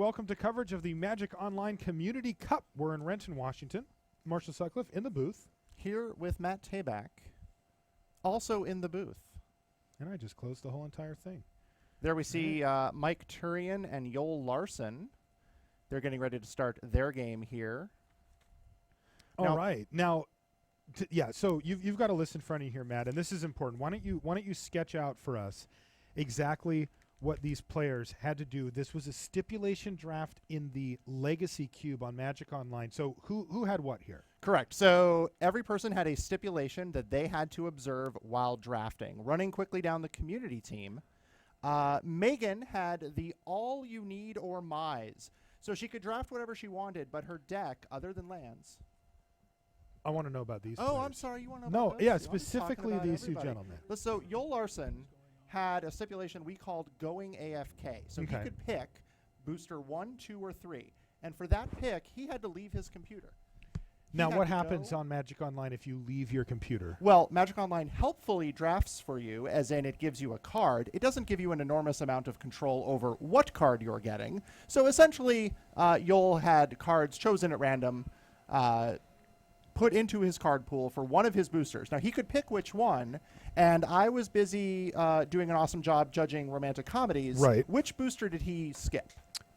welcome to coverage of the Magic Online Community Cup. We're in Renton, Washington. Marshall Sutcliffe in the booth. Here with Matt Tabak, also in the booth. And I just closed the whole entire thing. There we see Mike Turian and Joel Larsson. They're getting ready to start their game here. All right. Now, so you've got a list in front of you here, Matt, and this is important. Why don't you sketch out for us exactly what these players had to do? This was a stipulation draft in the Legacy Cube on Magic Online. So who had what here? Correct. So every person had a stipulation that they had to observe while drafting. Running quickly down the community team, Megan had the all you need or mize. So she could draft whatever she wanted, but her deck, other than lands. I want to know about these Oh, players. I'm sorry. You want to know about No, yeah, those two? I'm specifically talking about these everybody. two gentlemen. So Joel Larsson had a stipulation we called going AFK. So he could pick booster 1, 2, or 3. And for that pick, he had to leave his computer. Now, what happens on Magic Online if you leave your computer? Well, Magic Online helpfully drafts for you, as in it gives you a card. It doesn't give you an enormous amount of control over what card you're getting. So essentially, Joel had cards chosen at random, put into his card pool for one of his boosters. Now, he could pick which one, and I was busy doing an awesome job judging romantic comedies. Right. Which booster did he skip?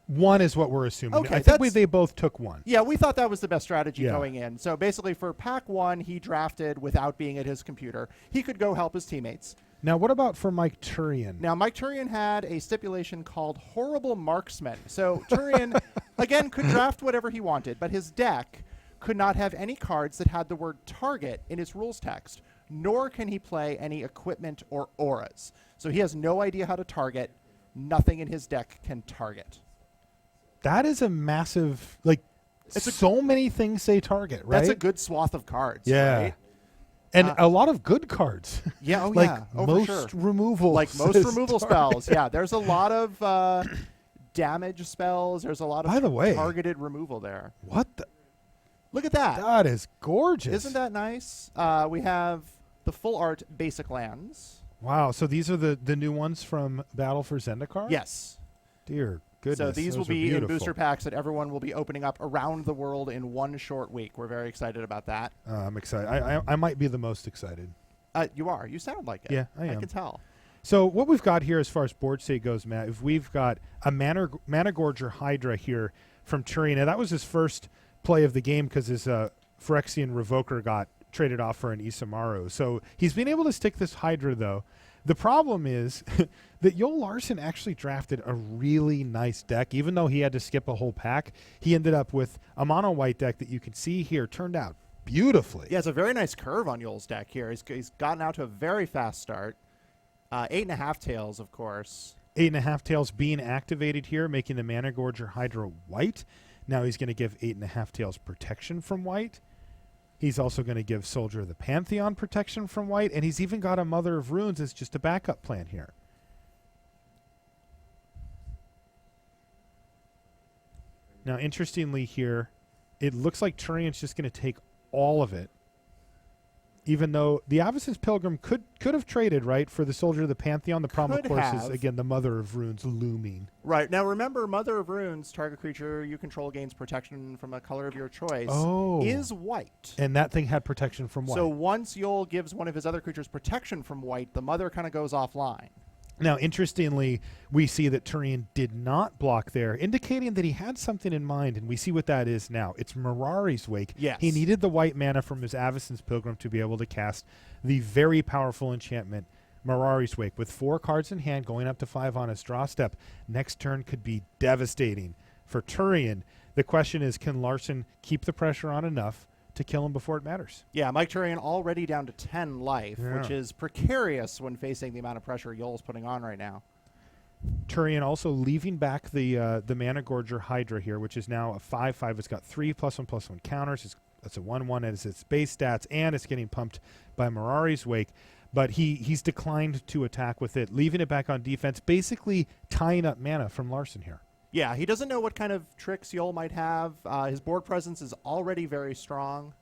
One is what we're assuming. Okay, I think they both took one. Yeah, we thought that was the best strategy going in. So basically for pack 1, he drafted without being at his computer. He could go help his teammates. Now, what about for Mike Turian? Now, Mike Turian had a stipulation called Horrible Marksman. So Turian, again, could draft whatever he wanted, but his deck could not have any cards that had the word target in its rules text, nor can he play any equipment or auras. So he has no idea how to target. Nothing in his deck can target. That is a massive, so many things say target, right? That's a good swath of cards, yeah. right? And a lot of good cards. Yeah, most removal. Like most removal spells. Yeah, there's a lot of damage spells. There's a lot of targeted removal there. What the? Look at that. That is gorgeous. Isn't that nice? We have the full art basic lands. Wow, so these are the new ones from Battle for Zendikar? Yes. Dear goodness. So these will be beautiful. in booster packs that everyone will be opening up around the world in one short week. We're very excited about that. I'm excited. I might be the most excited. You are. You sound like it. Yeah, I am. I can tell. So what we've got here as far as board state goes, Matt, is we've got a Mana Gorger Hydra here from Turian. Now, that was his first play of the game because his Phyrexian Revoker got traded off for an Isamaru. So he's been able to stick this Hydra, though. The problem is that Joel Larsson actually drafted a really nice deck. Even though he had to skip a whole pack, he ended up with a mono-white deck that you can see here turned out beautifully. Yeah, it's a very nice curve on Joel's deck here. He's gotten out to a very fast start. 8.5 tails, of course. 8.5 tails being activated here, making the Mana Gorger Hydra white. Now he's going to give 8.5 tails protection from white. He's also going to give Soldier of the Pantheon protection from white, and he's even got a Mother of Runes as just a backup plan here. Now, interestingly here, it looks like Turian's just going to take all of it, even though the Avacyn's Pilgrim could have traded, right, for the Soldier of the Pantheon. The problem, of course, is, again, the Mother of Runes looming. Right. Now, remember, Mother of Runes, target creature you control gains protection from a color of your choice, is white. And that thing had protection from white. So once Joel gives one of his other creatures protection from white, the Mother kind of goes offline. Now, interestingly, we see that Turian did not block there, indicating that he had something in mind, and we see what that is now. It's Mirari's Wake. Yes. He needed the white mana from his Avacyn's Pilgrim to be able to cast the very powerful enchantment, Mirari's Wake, with 4 cards in hand, going up to 5 on his draw step. Next turn could be devastating for Turian. The question is, can Larsson keep the pressure on enough to kill him before it matters? Yeah, Mike Turian already down to 10 life, which is precarious when facing the amount of pressure Joel's putting on right now. Turian also leaving back the Mana Gorger Hydra here, which is now a 5/5. It's got 3+1/+1 counters. That's a 1/1 as its base stats, and it's getting pumped by Mirari's Wake. But he's declined to attack with it, leaving it back on defense, basically tying up mana from Larsson here. Yeah, he doesn't know what kind of tricks Joel might have. His board presence is already very strong.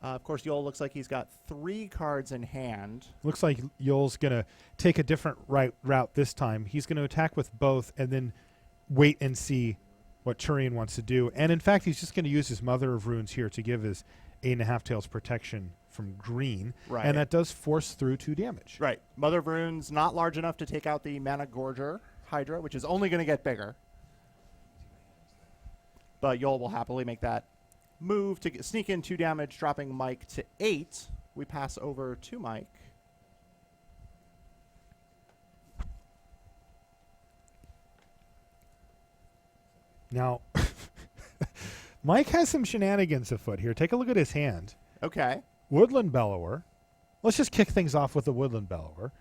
Of course, Joel looks like he's got 3 cards in hand. Looks like Joel's going to take a different route this time. He's going to attack with both and then wait and see what Turian wants to do. And in fact, he's just going to use his Mother of Runes here to give his 8.5 tails protection from green. Right. And that does force through 2 damage. Right. Mother of Runes not large enough to take out the Mana Gorger Hydra, which is only going to get bigger. But Yol will happily make that move to sneak in 2 damage, dropping Mike to 8. We pass over to Mike. Now, Mike has some shenanigans afoot here. Take a look at his hand. Okay. Woodland Bellower. Let's just kick things off with the Woodland Bellower.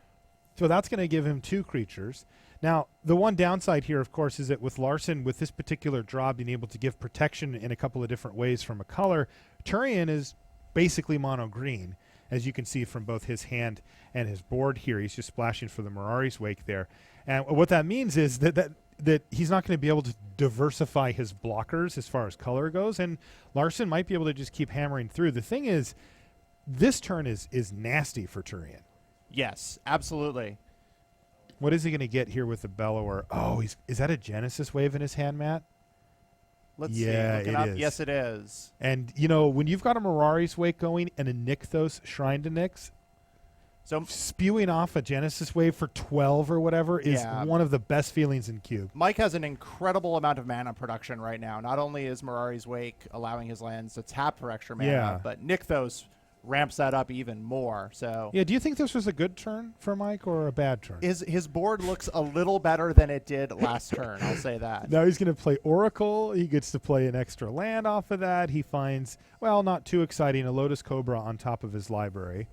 So that's going to give him 2 creatures. Now, the one downside here, of course, is that with Larsson, with this particular draw being able to give protection in a couple of different ways from a color, Turian is basically mono green, as you can see from both his hand and his board here. He's just splashing for the Mirari's Wake there. And what that means is that he's not going to be able to diversify his blockers as far as color goes, and Larsson might be able to just keep hammering through. The thing is, this turn is nasty for Turian. Yes, absolutely. What is he going to get here with the Bellower? Oh, is that a Genesis Wave in his hand, Matt? Let's see. Looking up. Is. Yes, it is. And, you know, when you've got a Mirari's Wake going and a Nykthos Shrine to Nyx, so spewing off a Genesis Wave for 12 or whatever is one of the best feelings in Cube. Mike has an incredible amount of mana production right now. Not only is Mirari's Wake allowing his lands to tap for extra mana, but Nykthos ramps that up even more. So yeah, do you think this was a good turn for Mike or a bad turn? His board looks a little better than it did last turn. I'll say that. Now he's going to play Oracle. He gets to play an extra land off of that. He finds, well, not too exciting, a Lotus Cobra on top of his library.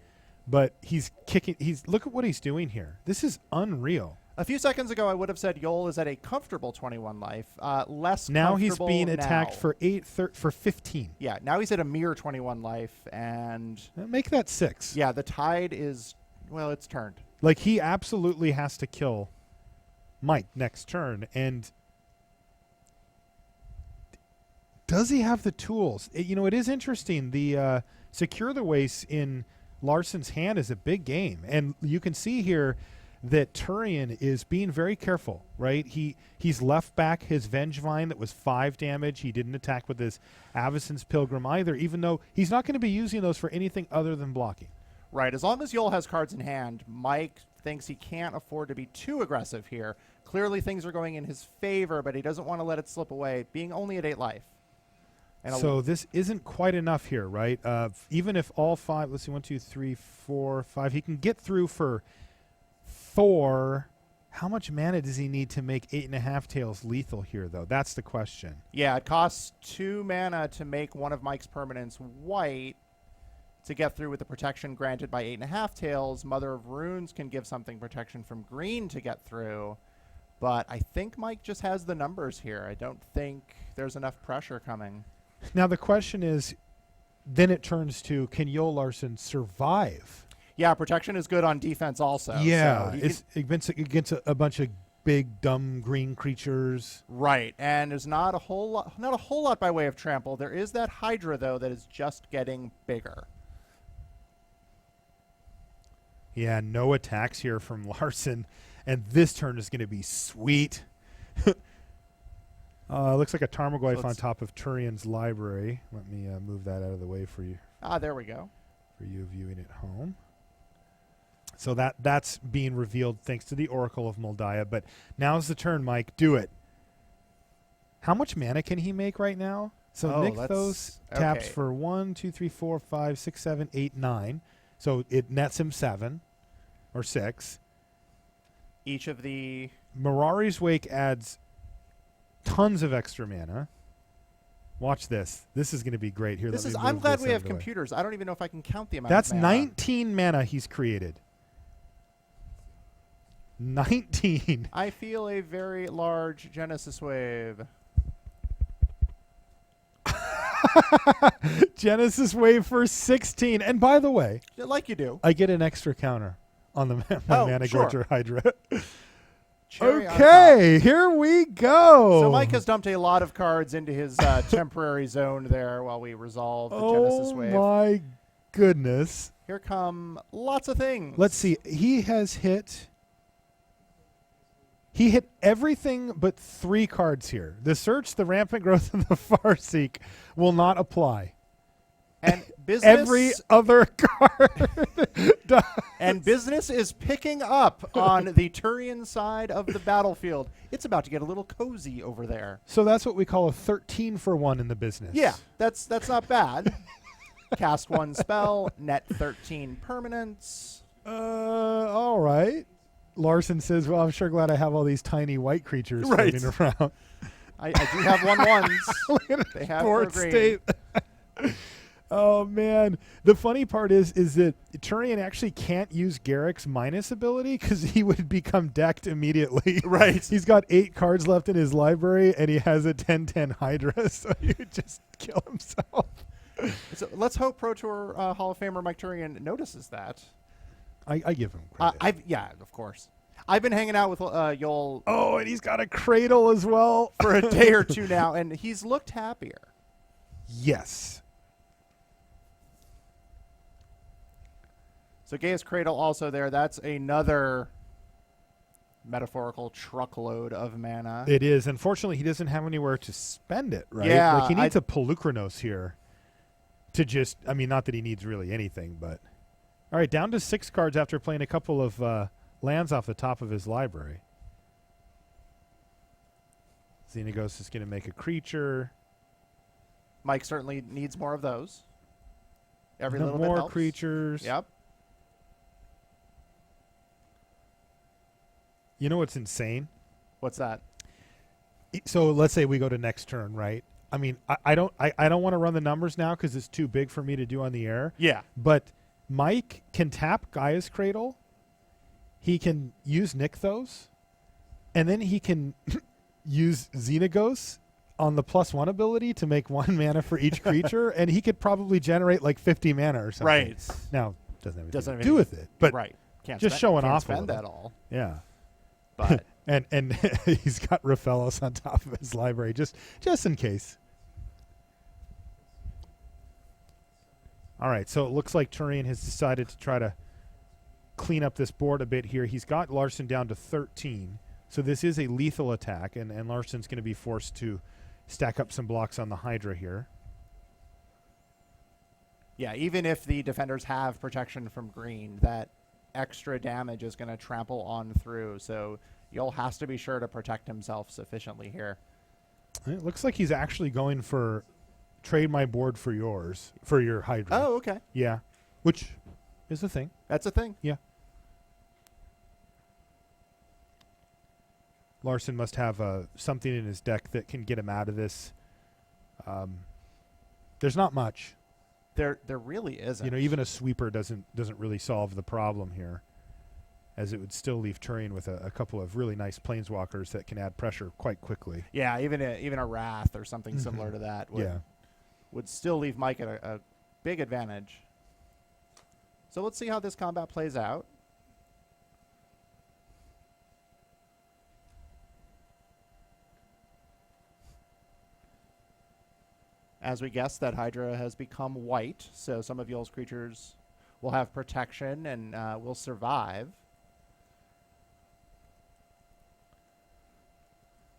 But he's kicking. Look at what he's doing here. This is unreal. A few seconds ago, I would have said Yol is at a comfortable 21 life. Less now he's comfortable being attacked now. for 15. Yeah, now he's at a mere 21 life, and make that 6. Yeah, the tide is, well, it's turned. Like, he absolutely has to kill Mike next turn, and does he have the tools? It is interesting. The Secure the Waste in Larsson's hand is a big game, and you can see here that Turian is being very careful, right? He's left back his Vengevine that was 5 damage. He didn't attack with his Avacyn's Pilgrim either, even though he's not going to be using those for anything other than blocking. Right. As long as Yol has cards in hand, Mike thinks he can't afford to be too aggressive here. Clearly things are going in his favor, but he doesn't want to let it slip away, being only at 8 life. And so this isn't quite enough here, right? Even if all 5, let's see, 1, 2, 3, 4, 5, he can get through for 4. How much mana does he need to make 8.5 tails lethal here, though? That's the question. Yeah, it costs 2 mana to make one of Mike's permanents white to get through with the protection granted by 8.5 tails. Mother of Runes can give something protection from green to get through. But I think Mike just has the numbers here. I don't think there's enough pressure coming. Now the question is, then it turns to, can Yol Larsson survive? Yeah, protection is good on defense also. Yeah, so it's against a bunch of big, dumb green creatures. Right, and there's not a whole lot by way of trample. There is that Hydra, though, that is just getting bigger. Yeah, no attacks here from Larsson, and this turn is going to be sweet. Looks like a Tarmogoyf on top of Turian's library. Let me move that out of the way for you. There we go. For you viewing at home. So that's being revealed thanks to the Oracle of Moldiah. But now's the turn, Mike. Do it. How much mana can he make right now? So Nykthos taps for 1, 2, 3, 4, 5, 6, 7, 8, 9. So it nets him 7 or 6. Each of the Mirari's Wake adds tons of extra mana. Watch this. This is going to be great. Here, I'm glad we have computers. I don't even know if I can count the amount. That's of mana. 19 mana he's created. 19. I feel a very large Genesis Wave. Genesis Wave for 16. And by the way, like you do, I get an extra counter on the Mana Gorger Hydra. Okay, here we go. So Mike has dumped a lot of cards into his temporary zone there while we resolve the Genesis Wave. Oh my goodness. Here come lots of things. Let's see. He has hit He hit everything but 3 cards here. The Search, the Rampant Growth, and the Farseek will not apply. And business Every other card does. and business is picking up on the Turian side of the battlefield. It's about to get a little cozy over there. So that's what we call a 13 for 1 in the business. Yeah, that's not bad. Cast 1 spell, net 13 permanents. All right. Larsson says, well, I'm sure glad I have all these tiny white creatures Right. floating around. I do have 1/1s. They have Board no green. state. Oh, man. The funny part is that Turian actually can't use Garrick's minus ability because he would become decked immediately. Right. He's got 8 cards left in his library, and he has a 10/10 Hydra, so he would just kill himself. So let's hope Pro Tour Hall of Famer Mike Turian notices that. I give him credit. Yeah, of course. I've been hanging out with Yoel Oh, and he's got a cradle as well. for a day or two now, and he's looked happier. Yes. So Gaia's Cradle also there. That's another metaphorical truckload of mana. It is. Unfortunately, he doesn't have anywhere to spend it, right? Yeah, Like he needs a Polukranos here to just, I mean, not that he needs really anything, but. All right, down to 6 cards after playing a couple of lands off the top of his library. Xenagos is going to make a creature. Mike certainly needs more of those. Every No little bit more helps. creatures. Yep. You know what's insane? What's that? So let's say we go to next turn, right? I mean, I don't want to run the numbers now because it's too big for me to do on the air. Yeah. But Mike can tap Gaia's Cradle. He can use Nykthos. And then he can use Xenagos on the +1 ability to make 1 mana for each creature. And he could probably generate like 50 mana or something. Right. Now, doesn't have anything Doesn't have to do with it. But right. Can't just spend, showing can't off a spend little. that all. yeah. But And he's got Raphaelos on top of his library, just in case. All right, so it looks like Turian has decided to try to clean up this board a bit here. He's got Larsson down to 13, so this is a lethal attack, and Larsson's going to be forced to stack up some blocks on the Hydra here. yeah, even if the defenders have protection from green, that extra damage is going to trample on through. So Yoel has to be sure to protect himself sufficiently here. It looks like he's actually going for trade my board for yours, for your Hydra. Oh, okay. Yeah, which is a thing. That's a thing. Yeah. Larsson must have something in his deck that can get him out of this. There's not much. There really isn't. You know, even a sweeper doesn't really solve the problem here, as it would still leave Turian with a couple of really nice planeswalkers that can add pressure quite quickly. Yeah, even a Wrath or something similar to that would still leave Mike at a big advantage. So let's see how this combat plays out. As we guessed, that Hydra has become white, so some of Yoel's creatures will have protection and will survive.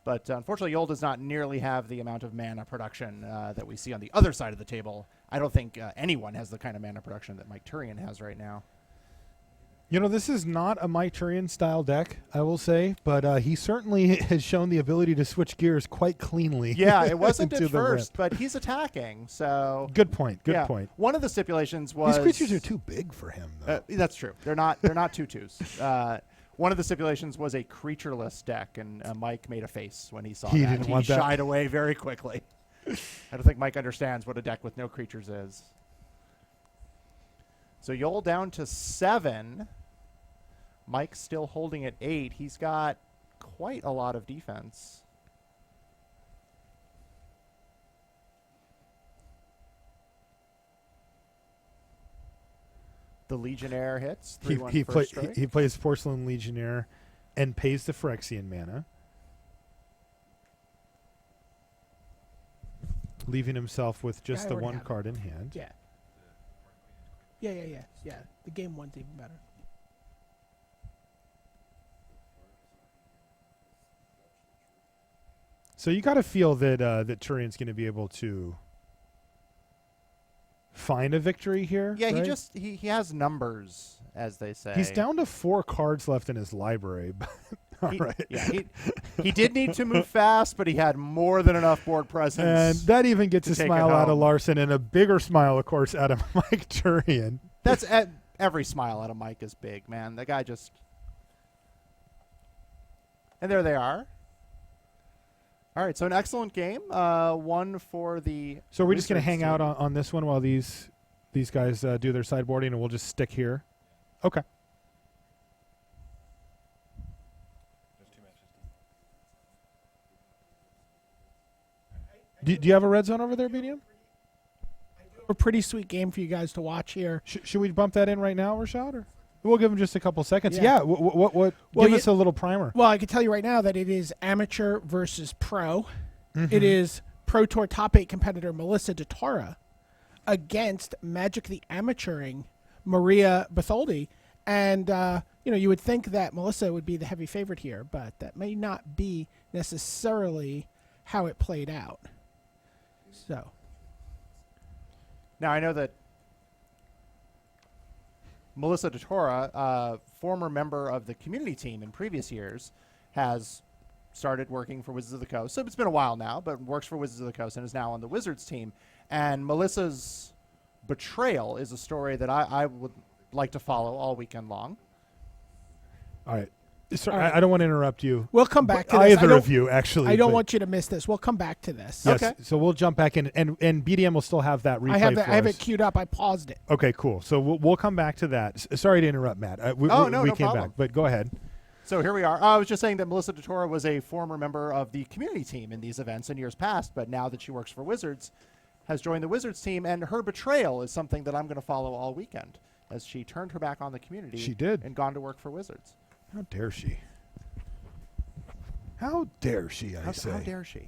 But unfortunately, Yoel does not nearly have the amount of mana production that we see on the other side of the table. I don't think anyone has the kind of mana production that Mike Turian has right now. You know, this is not a Mike Turian style deck, I will say, but he certainly has shown the ability to switch gears quite cleanly. Yeah, it wasn't into at the first, rip. but he's attacking, so... Good point. Good yeah. point. One of the stipulations was... These creatures are too big for him, though. That's true. They're not 2/2s. One of the stipulations was a creatureless deck, and Mike made a face when he saw He that. didn't want that. He shied away very quickly. I don't think Mike understands what a deck with no creatures is. So Yoel down to 7. Mike's still holding at 8. He's got quite a lot of defense. The Legionnaire hits. 3/1 first strike. He plays Porcelain Legionnaire and pays the Phyrexian mana, leaving himself with just I the already one have it. card in hand. Yeah. Yeah. The game one's even better. So you got to feel that that Turian's going to be able to find a victory here. Yeah, right? he has numbers, as they say. He's down to 4 cards left in his library. All right. Yeah, he did need to move fast, but he had more than enough board presence. And that even gets a take it smile out of home. Larsson, and a bigger smile, of course, out of Mike Turian. That's every smile out of Mike is big, man. The guy just. And there they are. All right, so an excellent game. One for the. So we're just going to Wizards hang out team. on this one while these guys do their sideboarding, and we'll just stick here. Okay. Do you have a red zone over there, BDM? A pretty sweet game for you guys to watch here. Should we bump that in right now, Rashad? Or we'll give him just a couple seconds. Yeah. Yeah. What? Well, Give us a little primer. Well, I can tell you right now that it is amateur versus pro. Mhm. It is Pro Tour top 8 competitor Melissa DeTora against Magic the Amateuring Maria Batholdi. And, you would think that Melissa would be the heavy favorite here, but that may not be necessarily how it played out. So, Now, I know that Melissa DeTora, former member of the community team in previous years, has started working for Wizards of the Coast. So it's been a while now, but works for Wizards of the Coast and is now on the Wizards team. And Melissa's betrayal is a story that I would like to follow all weekend long. All right. Sorry, All right. I don't want to interrupt you. we'll come back to this. Either of you, actually. I don't but- want you to miss this. We'll come back to this. Yes. Okay. So we'll jump back in, and BDM will still have that replay I have for I have us. it queued up. I paused it. Okay, cool. So we'll come back to that. Sorry to interrupt, Matt. We no came problem. back, but go ahead. So here we are. I was just saying that Melissa DeTora was a former member of the community team in these events in years past, but now that she works for Wizards, has joined the Wizards team, and her betrayal is something that I'm going to follow all weekend, as she turned her back on the community. She did. And gone to work for Wizards. How dare she? How dare she, I How say. dare she?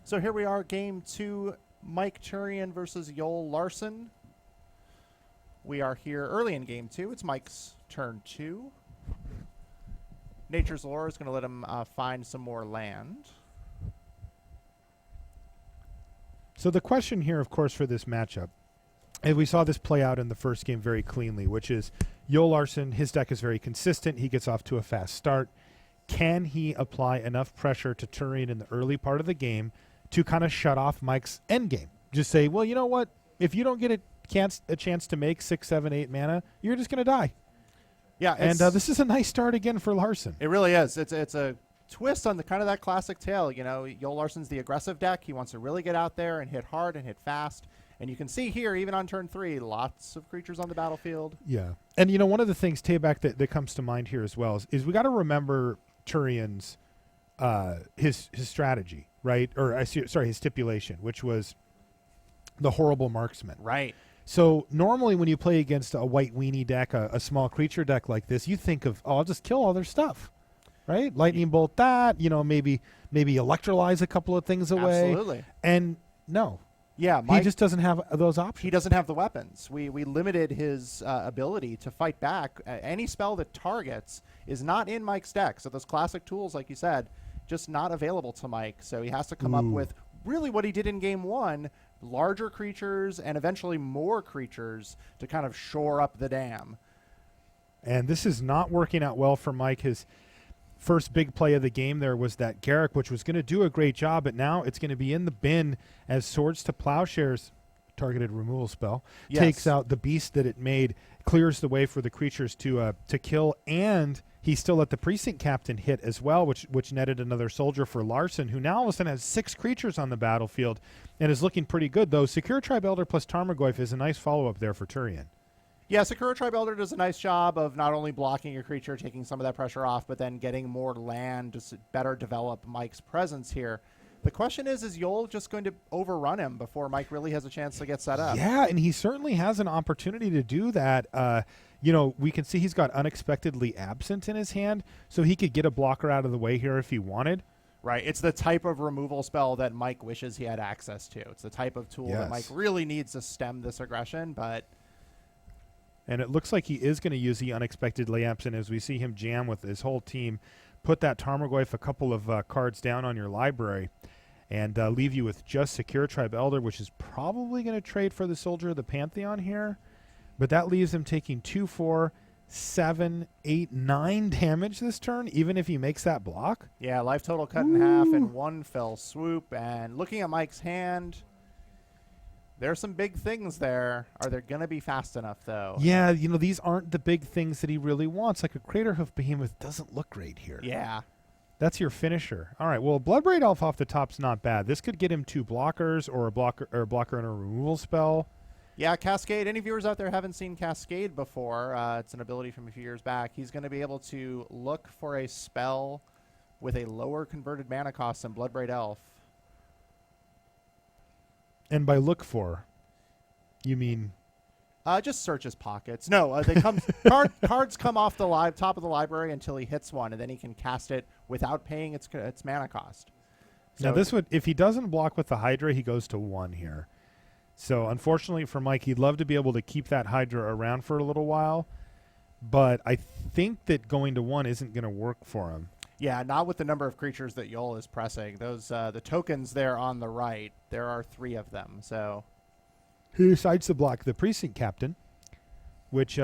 So here we are, game 2, Mike Turian versus Yoel Larsson. We are here early in game 2. It's Mike's turn 2. Nature's Lore is going to let him find some more land. So the question here, of course, for this matchup, and we saw this play out in the first game very cleanly, which is Yoel Larsson, his deck is very consistent. He gets off to a fast start. Can he apply enough pressure to Turian in the early part of the game to kind of shut off Mike's end game? Just say, well, you know what? If you don't get a chance to make 6, 7, 8 mana, you're just going to die. Yeah, And this is a nice start again for Larsson. it really is. It's a twist on the kind of that classic tale. You know, Yoel Larsson's the aggressive deck. He wants to really get out there and hit hard and hit fast. And you can see here, even on turn 3, lots of creatures on the battlefield. Yeah. And, you know, one of the things, Tayback, that comes to mind here as well is we got to remember Turian's his strategy, right? Or, his stipulation, which was the horrible marksman. Right. So normally when you play against a white weenie deck, a small creature deck like this, you think of, I'll just kill all their stuff, right? Lightning bolt that, maybe electrolyze a couple of things away. Absolutely. And no, Yeah, he Mike, just doesn't have those options. he doesn't have the weapons. We limited his ability to fight back. Any spell that targets is not in Mike's deck. So those classic tools, like you said, just not available to Mike. So he has to come up with really what he did in game 1, larger creatures and eventually more creatures to kind of shore up the dam. And this is not working out well for Mike. His first big play of the game there was that Garrick, which was going to do a great job, but now it's going to be in the bin as Swords to Plowshares, targeted removal spell, Yes. takes out the beast that it made, clears the way for the creatures to kill, and he still let the Precinct Captain hit as well, which netted another soldier for Larsson, who now all of a sudden has 6 creatures on the battlefield and is looking pretty good, though. Secure Tribe Elder plus Tarmogoyf is a nice follow-up there for Turian. Yeah, Sakura Tribe Elder does a nice job of not only blocking your creature, taking some of that pressure off, but then getting more land to better develop Mike's presence here. The question is Yoel just going to overrun him before Mike really has a chance to get set up? Yeah, and he certainly has an opportunity to do that. We can see he's got Unexpectedly Absent in his hand, so he could get a blocker out of the way here if he wanted. Right. It's the type of removal spell that Mike wishes he had access to. It's the type of tool that Mike really needs to stem this aggression, but... And it looks like he is going to use the Unexpectedly Absent as we see him jam with his whole team put that Tarmogoyf a couple of cards down on your library and leave you with just Secure Tribe Elder, which is probably going to trade for the Soldier of the Pantheon here. But that leaves him taking 2, 4, 7, 8, 9 damage this turn, even if he makes that block. Yeah, life total cut in half in one fell swoop. And looking at Mike's hand, there's some big things there. Are they going to be fast enough, though? Yeah, these aren't the big things that he really wants. Like a Craterhoof Behemoth doesn't look great here. Yeah. That's your finisher. All right, well, Bloodbraid Elf off the top's not bad. This could get him 2 blockers or a blocker and a removal spell. Yeah, Cascade. Any viewers out there haven't seen Cascade before? It's an ability from a few years back. He's going to be able to look for a spell with a lower converted mana cost than Bloodbraid Elf. And by look for, you mean? Just search his pockets. No, they come cards come off the top of the library until he hits one, and then he can cast it without paying its mana cost. So Now this would, if he doesn't block with the Hydra, he goes to 1 here. So unfortunately for Mike, he'd love to be able to keep that Hydra around for a little while, but I think that going to 1 isn't going to work for him. yeah, not with the number of creatures that Yol is pressing. Those the tokens there on the right, there are 3 of them. So He decides to block the Precinct Captain, which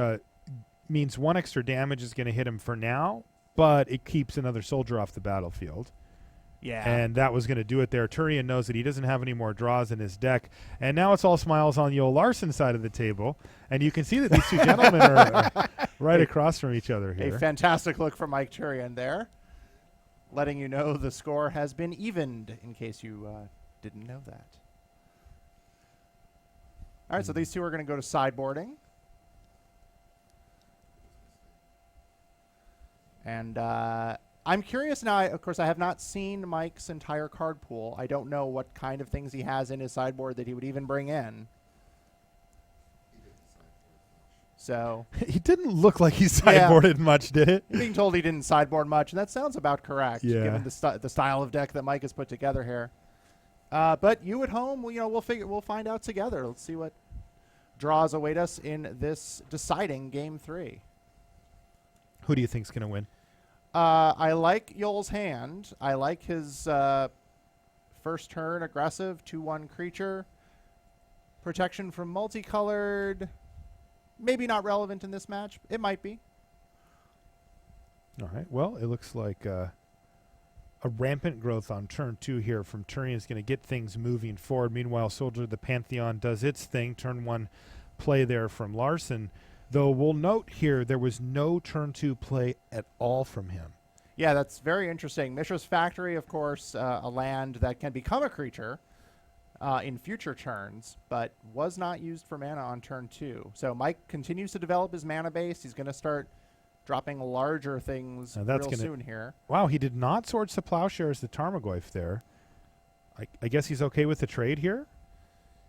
means 1 extra damage is going to hit him for now, but it keeps another soldier off the battlefield. yeah, And that was going to do it there. Turian knows that he doesn't have any more draws in his deck. And now it's all smiles on the old Larsson side of the table. And you can see that these two gentlemen are right across from each other here. a fantastic look from Mike Turian there, letting you know the score has been evened, in case you didn't know that. All right, so these two are going to go to sideboarding. And I'm curious now. Of course, I have not seen Mike's entire card pool. I don't know what kind of things he has in his sideboard that he would even bring in. So He didn't look like he sideboarded much, did it? being told he didn't sideboard much, and that sounds about correct, Yeah. given the style of deck that Mike has put together here. But you at home, we'll find out together. Let's see what draws await us in this deciding Game 3. Who do you think's going to win? I like Yol's hand. I like his first turn aggressive 2/1 creature. Protection from multicolored. Maybe not relevant in this match. It might be. All right. Well, it looks like a rampant growth on turn 2 here from Turian is going to get things moving forward. Meanwhile, Soldier of the Pantheon does its thing. Turn 1 play there from Larsson. Though we'll note here there was no turn 2 play at all from him. Yeah, that's very interesting. Mishra's Factory, of course, a land that can become a creature in future turns, but was not used for mana on turn 2. So Mike continues to develop his mana base. He's going to start dropping larger things real soon here. Wow, he did not Swords to Plowshare as the Tarmogoyf there. I guess he's okay with the trade here?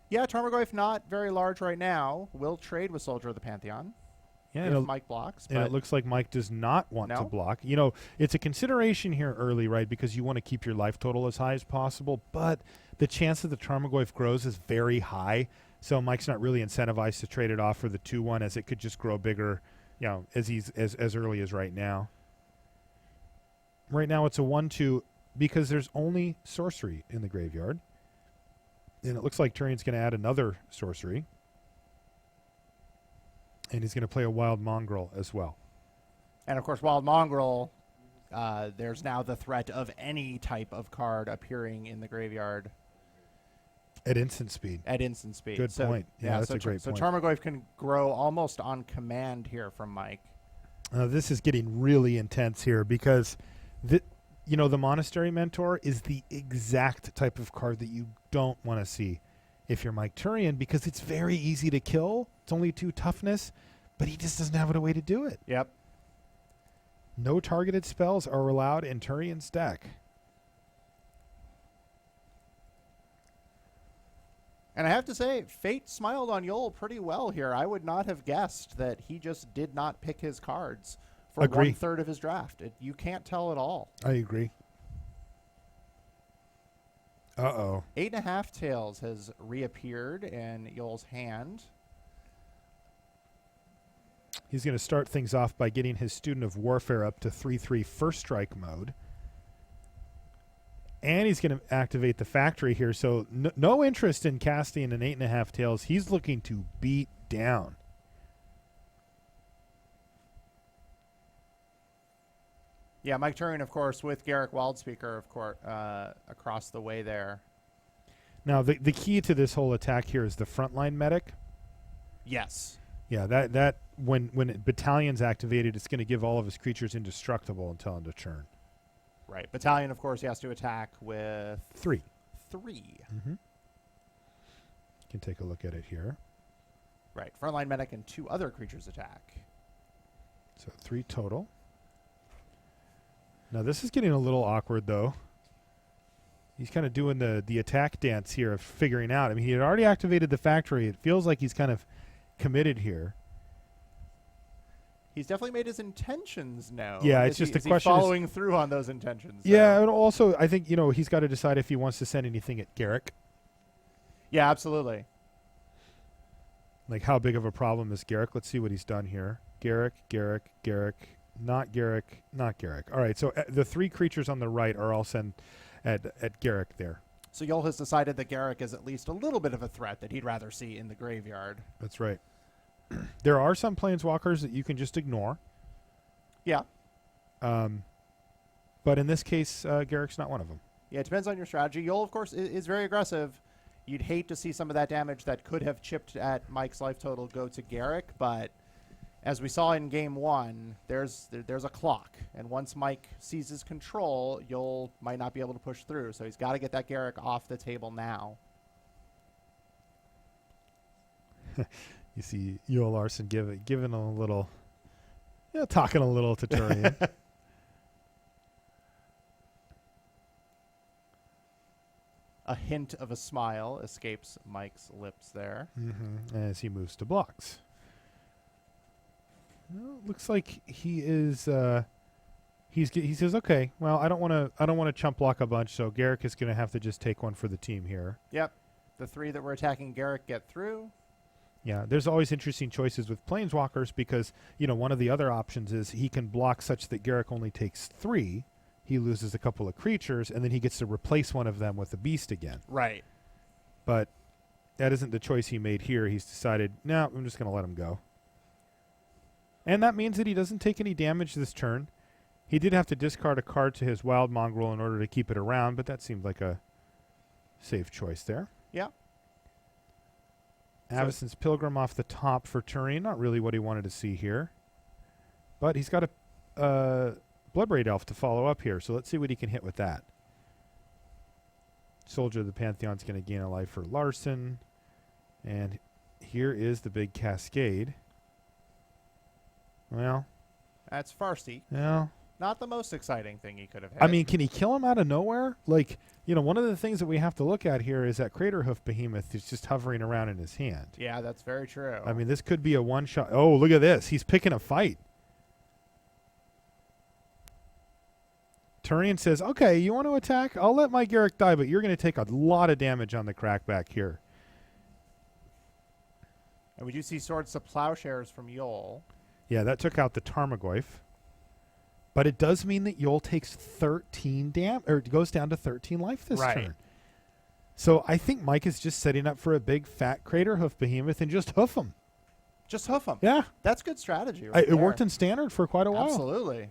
Yeah, Tarmogoyf not very large right now. Will trade with Soldier of the Pantheon. Yeah, If Mike blocks. and it looks like Mike does not want to No? block. It's a consideration here early, right? Because you want to keep your life total as high as possible, but the chance that the Tarmogoyf grows is very high. So Mike's not really incentivized to trade it off for the 2/1 as it could just grow bigger, as early as right now. Right now it's a 1/2 because there's only sorcery in the graveyard. And it looks like Turian's going to add another sorcery. And he's going to play a Wild Mongrel as well. And, of course, Wild Mongrel, there's now the threat of any type of card appearing in the graveyard. At instant speed. At instant speed. Good point. Yeah, that's a great point. So Tarmogoyf can grow almost on command here from Mike. This is getting really intense here because, the Monastery Mentor is the exact type of card that you don't want to see if you're Mike Turian because it's very easy to kill. It's only 2 toughness, but he just doesn't have a way to do it. Yep. No targeted spells are allowed in Turian's deck. And I have to say, Fate smiled on Yol pretty well here. I would not have guessed that he just did not pick his cards for Agree. 1/3 of his draft. You can't tell at all. I agree. Uh-oh. 8.5 Tails has reappeared in Yol's hand. He's going to start things off by getting his Student of Warfare up to 3/3 first strike mode. And he's going to activate the factory here, so no interest in casting an 8.5 tails. He's looking to beat down. Yeah, Mike Turian, of course, with Garrick Wildspeaker, of course, across the way there. Now, the key to this whole attack here is the frontline medic. Yes. Yeah, that when Battalion's activated, it's going to give all of his creatures indestructible until end of turn. Right. Battalion, of course, he has to attack with 3. 3. Mm-hmm. You can take a look at it here. Right. Frontline medic and 2 other creatures attack. So 3 total. Now this is getting a little awkward, though. He's kind of doing the attack dance here of figuring out. I mean, he had already activated the factory. It feels like he's kind of committed here. He's definitely made his intentions known. Yeah, it's just a question. Is he following through on those intentions? Yeah, and also I think he's got to decide if he wants to send anything at Garrick. Yeah, absolutely. Like, how big of a problem is Garrick? Let's see what he's done here. Garrick, not Garrick, not Garrick. All right, so the 3 creatures on the right are all sent at Garrick there. So Yol has decided that Garrick is at least a little bit of a threat that he'd rather see in the graveyard. That's right. There are some planeswalkers that you can just ignore. Yeah. But in this case, Garrick's not one of them. Yeah, it depends on your strategy. Yol, of course, is very aggressive. You'd hate to see some of that damage that could have chipped at Mike's life total go to Garrick, but as we saw in Game 1, there's a clock, and once Mike seizes control, Yol might not be able to push through, so he's got to get that Garrick off the table now. You see Yol Larsson giving a little, talking a little to Turian. A hint of a smile escapes Mike's lips there. As he moves to blocks. Well, looks like he is. He says, "Okay, well, I don't want to chump block a bunch, so Garrick is going to have to just take one for the team here." Yep, the 3 that were attacking Garrick get through. Yeah, there's always interesting choices with planeswalkers because one of the other options is he can block such that Garrick only takes 3. He loses a couple of creatures, and then he gets to replace one of them with a beast again. Right. But that isn't the choice he made here. He's decided, no, I'm just going to let him go. And that means that he doesn't take any damage this turn. He did have to discard a card to his Wild Mongrel in order to keep it around, but that seemed like a safe choice there. Yeah. Avacyn's Pilgrim off the top for Turian. Not really what he wanted to see here. But he's got a Bloodbraid Elf to follow up here, so let's see what he can hit with that. Soldier of the Pantheon's going to gain a life for Larsson. And here is the big Cascade. Well, that's Farsi. Yeah. Not the most exciting thing he could have had. I mean, can he kill him out of nowhere? Like, one of the things that we have to look at here is that Craterhoof Behemoth is just hovering around in his hand. Yeah, that's very true. I mean, this could be a one-shot. Oh, look at this. He's picking a fight. Turian says, okay, you want to attack? I'll let my Garrick die, but you're going to take a lot of damage on the crackback here. And we do see Swords to Plowshares from Yol. Yeah, that took out the Tarmogoyf. But it does mean that Yol takes 13 or goes down to 13 life this turn. So I think Mike is just setting up for a big fat Craterhoof Behemoth and just hoof him. Just hoof him. Yeah. That's good strategy right It worked in Standard for quite a while. Absolutely.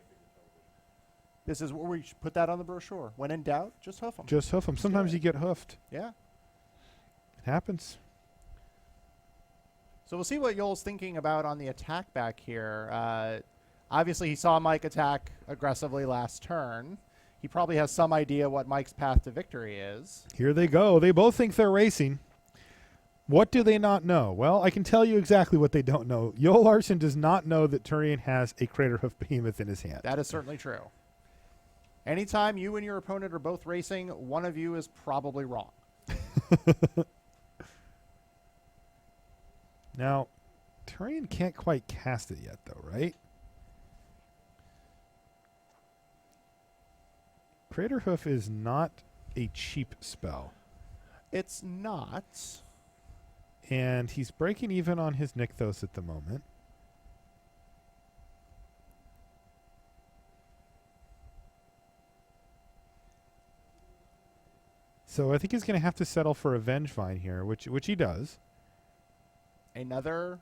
This is where we should put that on the brochure. When in doubt, just hoof them. Just hoof him. Sometimes you get hoofed. Yeah. It happens. So we'll see what Yol's thinking about on the attack back here. Obviously, he saw Mike attack aggressively last turn. He probably has some idea what Mike's path to victory is. Here they go. They both think they're racing. What do they not know? Well, I can tell you exactly what they don't know. Yol Larsson does not know that Turian has a Craterhoof Behemoth in his hand. That is certainly true. Anytime you and your opponent are both racing, one of you is probably wrong. Now, Turian can't quite cast it yet, though, right? Craterhoof is not a cheap spell. It's not. And he's breaking even on his Nykthos at the moment. So I think he's going to have to settle for a Vengevine here, which he does. Another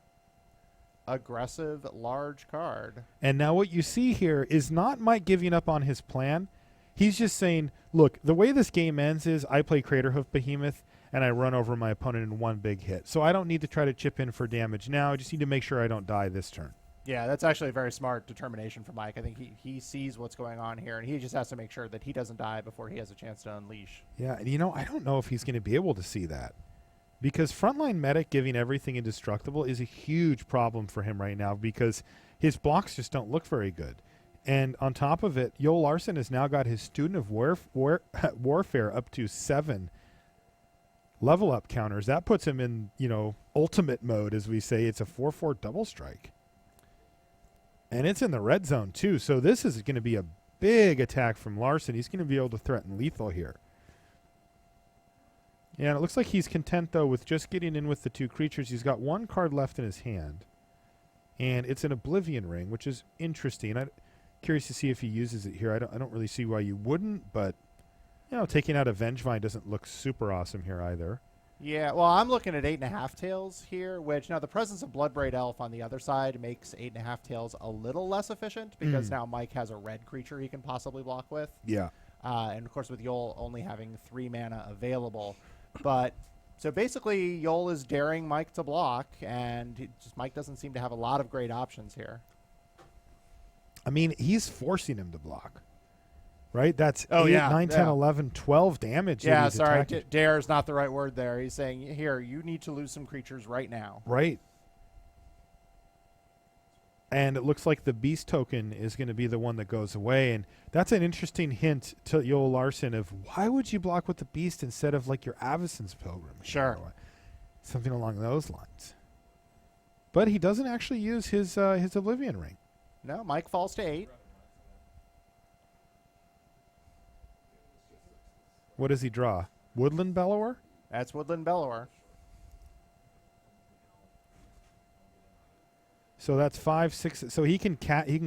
aggressive large card. And now what you see here is not Mike giving up on his plan. He's just saying, look, the way this game ends is I play Craterhoof Behemoth and I run over my opponent in one big hit. So I don't need to try to chip in for damage now. I just need to make sure I don't die this turn. Yeah, that's actually a very smart determination from Mike. I think he sees what's going on here, and he just has to make sure that he doesn't die before he has a chance to unleash. Yeah, and I don't know if he's going to be able to see that. Because frontline medic giving everything indestructible is a huge problem for him right now because his blocks just don't look very good. And on top of it, Joel Larsson has now got his Student of Warfare up to 7 level up counters. That puts him in, ultimate mode, as we say. It's a 4/4 double strike. And it's in the red zone, too. So this is going to be a big attack from Larsson. He's going to be able to threaten lethal here. Yeah, and it looks like he's content, though, with just getting in with the 2 creatures. He's got 1 card left in his hand. And it's an Oblivion Ring, which is interesting. I'm curious to see if he uses it here. I don't really see why you wouldn't, but, taking out a Vengevine doesn't look super awesome here either. Yeah, well, I'm looking at 8.5 tails here, which now the presence of Bloodbraid Elf on the other side makes 8.5 tails a little less efficient because now Mike has a red creature he can possibly block with. Yeah. And, of course, with Yol only having 3 mana available. But so basically, Yol is daring Mike to block, and Mike doesn't seem to have a lot of great options here. I mean, he's forcing him to block, right? That's 8, yeah, 9, 10, 11, 12 damage. Yeah, that he's sorry, attacking. dare is not the right word there. He's saying, here, you need to lose some creatures right now. Right. And it looks like the beast token is going to be the one that goes away. And that's an interesting hint to Joel Larsson of why would you block with the beast instead of like your Avacyn's Pilgrim? Sure. Something along those lines. But he doesn't actually use his Oblivion Ring. No, Mike falls to 8. What does he draw? Woodland Bellower? That's Woodland Bellower. So that's 5, 6. So he can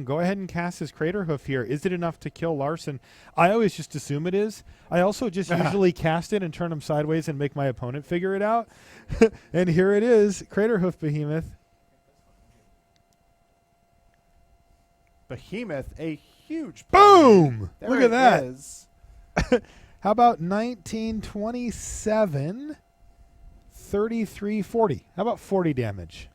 go ahead and cast his Craterhoof here. Is it enough to kill Larsson? I always just assume it is. I also just usually cast it and turn him sideways and make my opponent figure it out. And here it is, Craterhoof Behemoth. Behemoth, a huge Boom! There Look at that. is. How about 1927, 33, 40? How about 40 damage?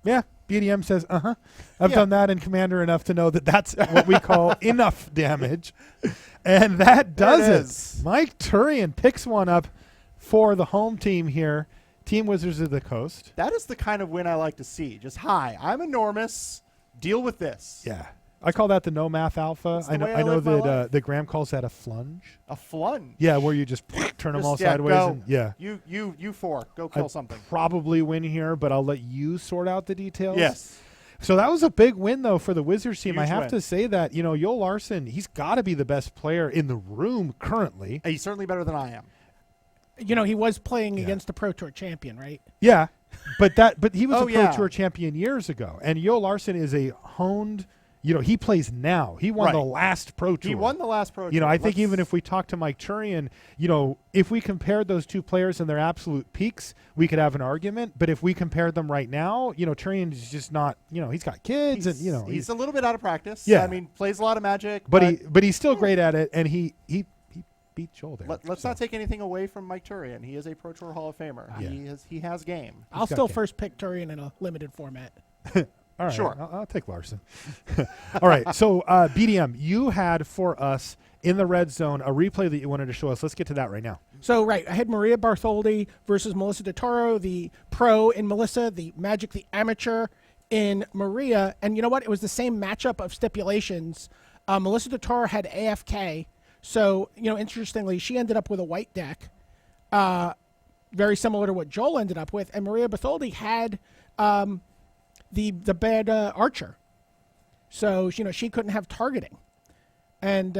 Yeah, BDM says, I've done that in Commander enough to know that that's what we call enough damage. And that does it. Mike Turian picks one up for the home team here, Team Wizards of the Coast. That is the kind of win I like to see. Just, hi, I'm enormous. Deal with this. Yeah. I call that the no math alpha. I know that the Graham calls that a flunge. A flunge? Yeah, where you just turn them all sideways. Go. And, yeah. You 4. Go kill something. Probably win here, but I'll let you sort out the details. Yes. So that was a big win, though, for the Wizards team. Huge I have win. to say that, Joel Larsson, he's got to be the best player in the room currently. He's certainly better than I am. He was playing against the Pro Tour champion, right? Yeah, but he was a Pro yeah. Tour champion years ago. And Joel Larsson is a honed, he plays now. He won the last Pro Tour. He won the last Pro Tour. I think even if we talk to Mike Turian, if we compared those two players in their absolute peaks, we could have an argument. But if we compared them right now, Turian is just not, he's got kids he's a little bit out of practice. Yeah. I mean, plays a lot of Magic. But he's still great at it, and he beat Joel there. Let's not take anything away from Mike Turian. He is a Pro Tour Hall of Famer. Yeah. He has game. I'll still first pick Turian in a limited format. All right, sure. I'll take Larsson. All right, so BDM, you had for us in the red zone a replay that you wanted to show us. Let's get to that right now. So, I had Maria Bartholdi versus Melissa DeToro, the pro in Melissa, the Magic, the amateur in Maria. And you know what? It was the same matchup of stipulations. Melissa DeToro had AFK. So, interestingly, she ended up with a white deck, very similar to what Joel ended up with. And Maria Bartholdi had the bad archer. So, she couldn't have targeting. And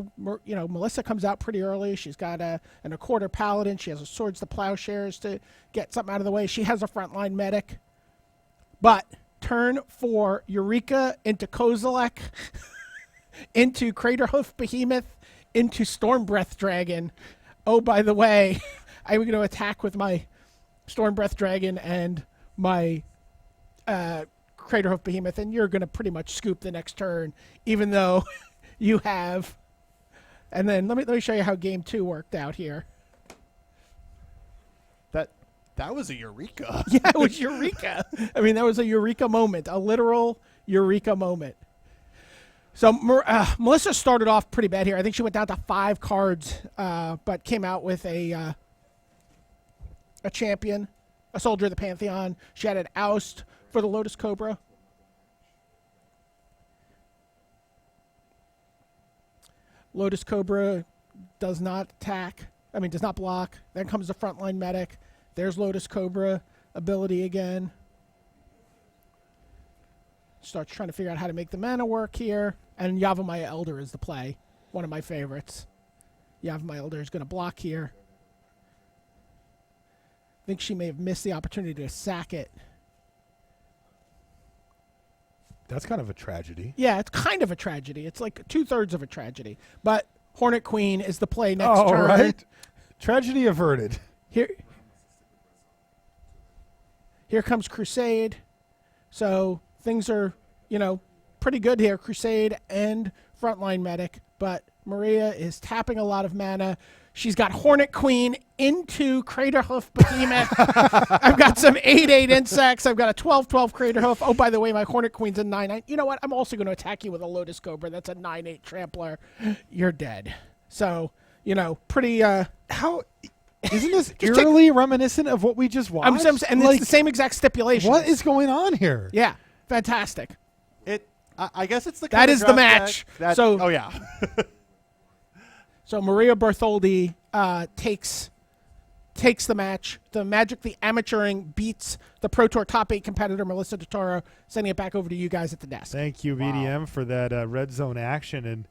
Melissa comes out pretty early. She's got a quarter paladin. She has a Swords to Plowshares to get something out of the way. She has a frontline medic. But turn 4, Eureka into Kozilek, into Craterhoof Behemoth, into Storm Breath Dragon. Oh, by the way, I'm going to attack with my Storm Breath Dragon and my Craterhoof Behemoth, and you're going to pretty much scoop the next turn, even though you have. And then let me show you how game 2 worked out here. That was a eureka. Yeah, it was eureka. I mean, that was a eureka moment, a literal eureka moment. So Melissa started off pretty bad here. I think she went down to 5 cards, but came out with a champion, a soldier of the Pantheon. She had an oust for the Lotus Cobra. Lotus Cobra does not block. Then comes the frontline medic. There's Lotus Cobra ability again. Starts trying to figure out how to make the mana work here. And Yavimaya Elder is the play. One of my favorites. Yavimaya Elder is going to block here. I think she may have missed the opportunity to sack it. That's kind of a tragedy. Yeah, it's kind of a tragedy. It's like 2/3 of a tragedy. But Hornet Queen is the play next turn. All right. Tragedy averted. Here comes Crusade. So things are, pretty good here. Crusade and Frontline Medic. But Maria is tapping a lot of mana. She's got Hornet Queen into Craterhoof Behemoth. I've got some 8/8 insects. I've got a 12/12 Craterhoof. Oh, by the way, my Hornet Queen's a 9/9. You know what? I'm also going to attack you with a Lotus Cobra. That's a 9/8 Trampler. You're dead. So, pretty... How... Isn't this eerily reminiscent of what we just watched? It's the same exact stipulation. What is going on here? Yeah, fantastic. I guess it's the that is the match. Oh yeah. So Maria Bertholdi takes the match. The Magic the Amateuring beats the Pro Tour top 8 competitor Melissa DeToro. Sending it back over to you guys at the desk. Thank you, VDM, for that red zone action, and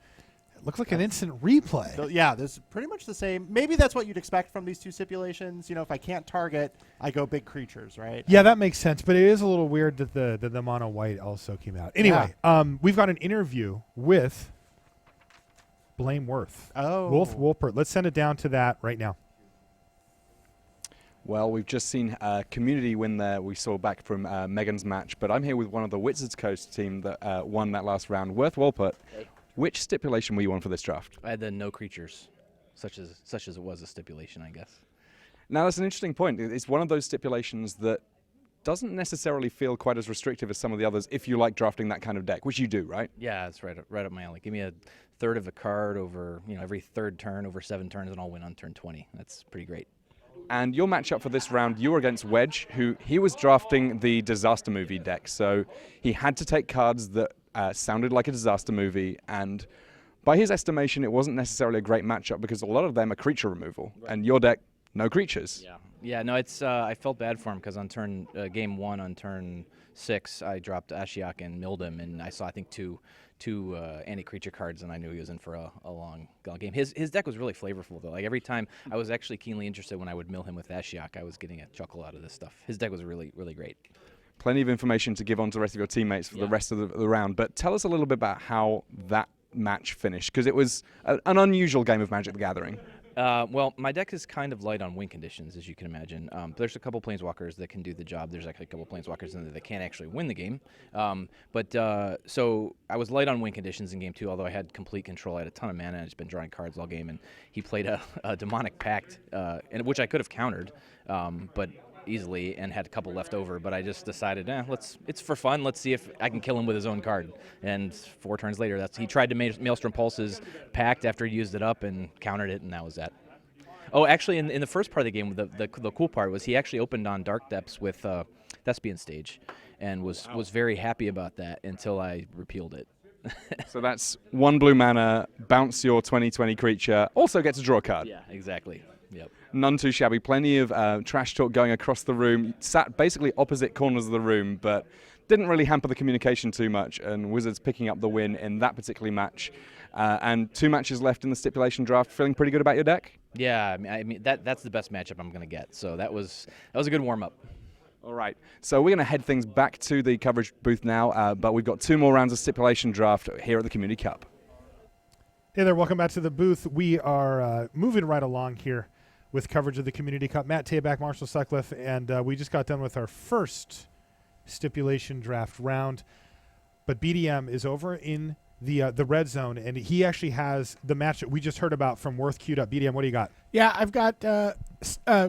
it looks like an instant replay. So, yeah, there's pretty much the same. Maybe that's what you'd expect from these two stipulations. If I can't target, I go big creatures, right? Yeah, that makes sense. But it is a little weird that the mono white also came out. Anyway, we've got an interview with Blaine Worth. Wolf Wolpert. Let's send it down to that right now. Well, we've just seen Community win there. We saw back from Megan's match, but I'm here with one of the Wizards Coast team that won that last round. Worth Wolpert. Hey. Which stipulation were you on for this draft? I had the no creatures, such as it was a stipulation, I guess. Now, that's an interesting point. It's one of those stipulations that doesn't necessarily feel quite as restrictive as some of the others if you like drafting that kind of deck, which you do, right? Yeah, it's right up my alley. Give me a third of a card over, every third turn over 7 turns, and I'll win on turn 20. That's pretty great. And your matchup for this round, you were against Wedge, who he was drafting the Disaster Movie deck. So he had to take cards that sounded like a disaster movie, and by his estimation, it wasn't necessarily a great matchup because a lot of them are creature removal, and your deck, no creatures. Yeah. No, it's I felt bad for him because on game 1 on turn 6, I dropped Ashiok and milled him, and I saw I think two anti-creature cards, and I knew he was in for a long game. His deck was really flavorful though. Like every time, I was actually keenly interested when I would mill him with Ashiok. I was getting a chuckle out of this stuff. His deck was really, really great. Plenty of information to give on to the rest of your teammates for the rest of the round, but tell us a little bit about how that match finished, because it was an unusual game of Magic the Gathering. Well, my deck is kind of light on win conditions, as you can imagine. There's a couple Planeswalkers that can do the job. There's actually a couple Planeswalkers in there that can't actually win the game. So I was light on win conditions in game 2, although I had complete control. I had a ton of mana, and I'd just been drawing cards all game, and he played a Demonic Pact, which I could have countered, but easily, and had a couple left over, but I just decided, it's for fun. Let's see if I can kill him with his own card. And 4 turns later, he tried to Maelstrom Pulse his Pact after he used it up and countered it, and that was that. Oh, actually, in the first part of the game, the cool part was he actually opened on Dark Depths with Thespian Stage, and was very happy about that until I repealed it. So that's 1 blue mana, bounce your 20/20 creature, also get to draw a card. Yeah, exactly. Yep. None too shabby. Plenty of trash talk going across the room. Sat basically opposite corners of the room, but didn't really hamper the communication too much. And Wizards picking up the win in that particular match. And 2 matches left in the stipulation draft. Feeling pretty good about your deck? Yeah, I mean that's the best matchup I'm going to get. So that was a good warm up. All right, so we're going to head things back to the coverage booth now, but we've got 2 more rounds of stipulation draft here at the Community Cup. Hey there, welcome back to the booth. We are moving right along here with coverage of the Community Cup. Matt Tabak, Marshall Sutcliffe, and we just got done with our first stipulation draft round. But BDM is over in the red zone, and he actually has the match that we just heard about from Worth queued up. BDM, what do you got? Yeah, I've got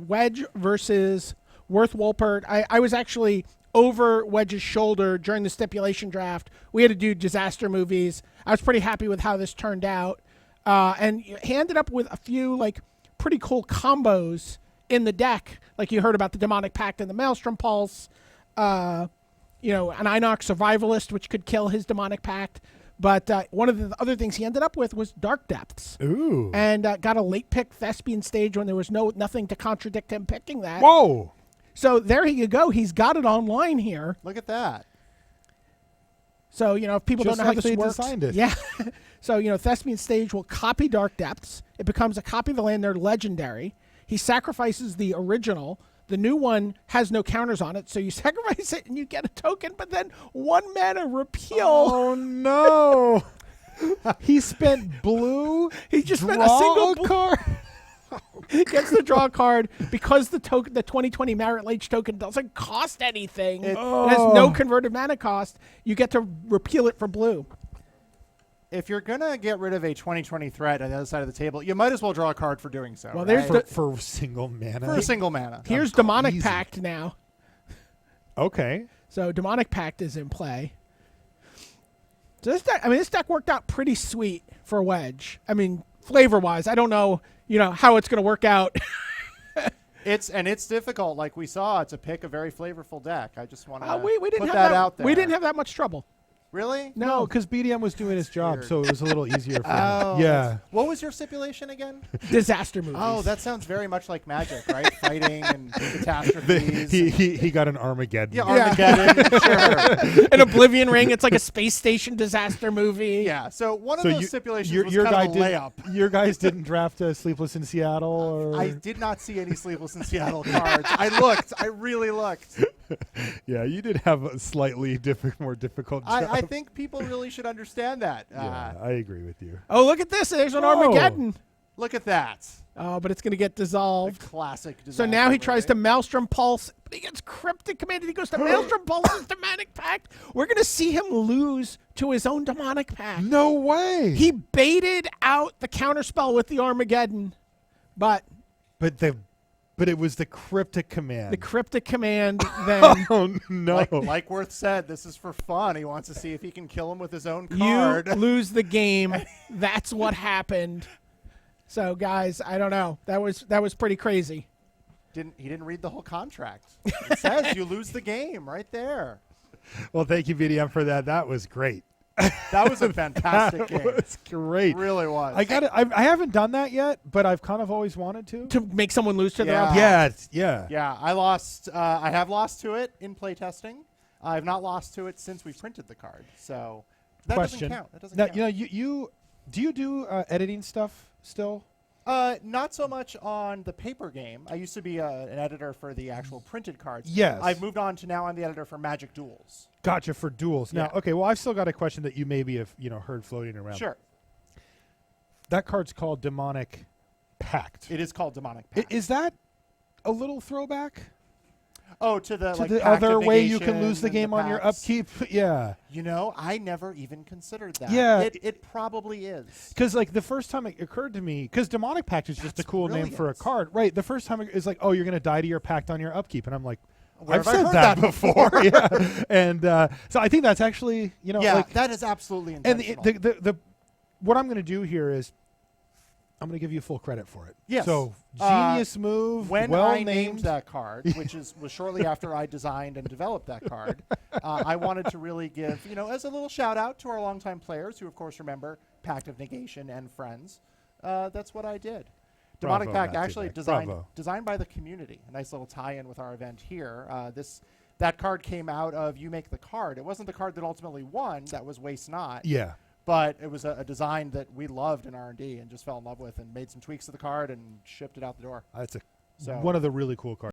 Wedge versus Worth Wolpert. I was actually over Wedge's shoulder during the stipulation draft. We had to do disaster movies. I was pretty happy with how this turned out. And he ended up with a few like pretty cool combos in the deck. Like you heard about the Demonic Pact and the Maelstrom Pulse. An Inox Survivalist, which could kill his Demonic Pact. But one of the other things he ended up with was Dark Depths. Ooh. And got a late pick Thespian stage when there was nothing to contradict him picking that. Whoa! So there you go. He's got it online here. Look at that. So, if people Just don't know like how this they works. designed it. Yeah. So, Thespian Stage will copy Dark Depths. It becomes a copy of the land. They're legendary. He sacrifices the original. The new one has no counters on it, so you sacrifice it and you get a token, but then 1 mana repeal. Oh, no. He spent blue. He just spent a draw single card. gets the draw card because the 2020 Marit Lage token doesn't cost anything. It has no converted mana cost. You get to repeal it for blue. If you're going to get rid of a 2020 threat on the other side of the table, you might as well draw a card for doing so. Well, right? there's For single mana. for a single mana. Here's Demonic crazy. Pact now. Okay. So Demonic Pact is in play. So this deck worked out pretty sweet for Wedge. I mean, flavor-wise, I don't know, how it's going to work out. It's difficult, like we saw, to pick a very flavorful deck. I just want to we didn't put have that out there. We didn't have that much trouble. Really? No, because BDM was doing his job, weird. so it was a little easier for him. Oh. Yeah. What was your stipulation again? Disaster movies. Oh, that sounds very much like Magic, right? Fighting and catastrophes. He got an Armageddon. Yeah, Armageddon, sure. An Oblivion Ring. It's like a space station disaster movie. Yeah, so one of those stipulations was your kind guy of a layup. Your guys didn't draft Sleepless in Seattle? Or? I did not see any Sleepless in Seattle cards. I really looked. Yeah, you did have a slightly more difficult job. I think people really should understand that. Yeah, I agree with you. Oh, look at this. There's an Whoa. Armageddon. Look at that. Oh, but it's going to get The dissolved. classic So disaster now he tries to movie. Maelstrom Pulse, but he gets Cryptic Command, and he goes to Maelstrom Pulse's Demonic Pact. We're going to see him lose to his own Demonic Pact. No way. He baited out the counterspell with the Armageddon, but But it was the Cryptic Command. the Cryptic Command then Oh no. Like Worth said, this is for fun. He wants to see if he can kill him with his own you card. lose the game. That's what happened. So guys, I don't know. That was pretty crazy. He didn't read the whole contract. It says you lose the game right there. Well, thank you, BDM, for that. That was great. That was a fantastic game. That was great. It really was. I got it. I haven't done that yet, but I've kind of always wanted to. To make someone lose to their Yeah. own Yeah. Yeah, I lost. I have lost to it in playtesting. I've not lost to it since we printed the card. So that Question. doesn't count. That doesn't Now, count. you do editing stuff still? Not so much on the paper game. I used to be an editor for the actual printed cards. Yes. I've moved on to now I'm the editor for Magic Duels. Gotcha, for duels. Now, Yeah. okay, well, I've still got a question that you maybe have heard floating around. Sure. That card's called Demonic Pact. It is called Demonic Pact. Is that a little throwback Oh, to the to like the pact other of way you can lose the negation game and on your pacts? upkeep? Yeah. I never even considered that. Yeah. It probably is. Because like the first time it occurred to me, because Demonic Pact is just a That's cool name for a brilliant. card, right? The first time it's like, oh, you're going to die to your pact on your upkeep, and I'm like, Where I've have I said heard that that before. Yeah. And so I think that's actually Yeah, like, that is absolutely and intentional. the what I'm going to do here is I'm going to give you full credit for it. Yes. So genius move. When well I named named. that card, which was shortly after I designed and developed that card, I wanted to really give, as a little shout out to our longtime players who, of course, remember Pact of Negation and Friends. That's what I did. Demonic Bravo, Pact Matt actually Dubak. designed by the community. A nice little tie-in with our event here. That card came out of You Make the Card. It wasn't the card that ultimately won. That was Waste Not. Yeah. But it was a design that we loved in R&D and just fell in love with and made some tweaks to the card and shipped it out the door. That's So- one of the really cool cards.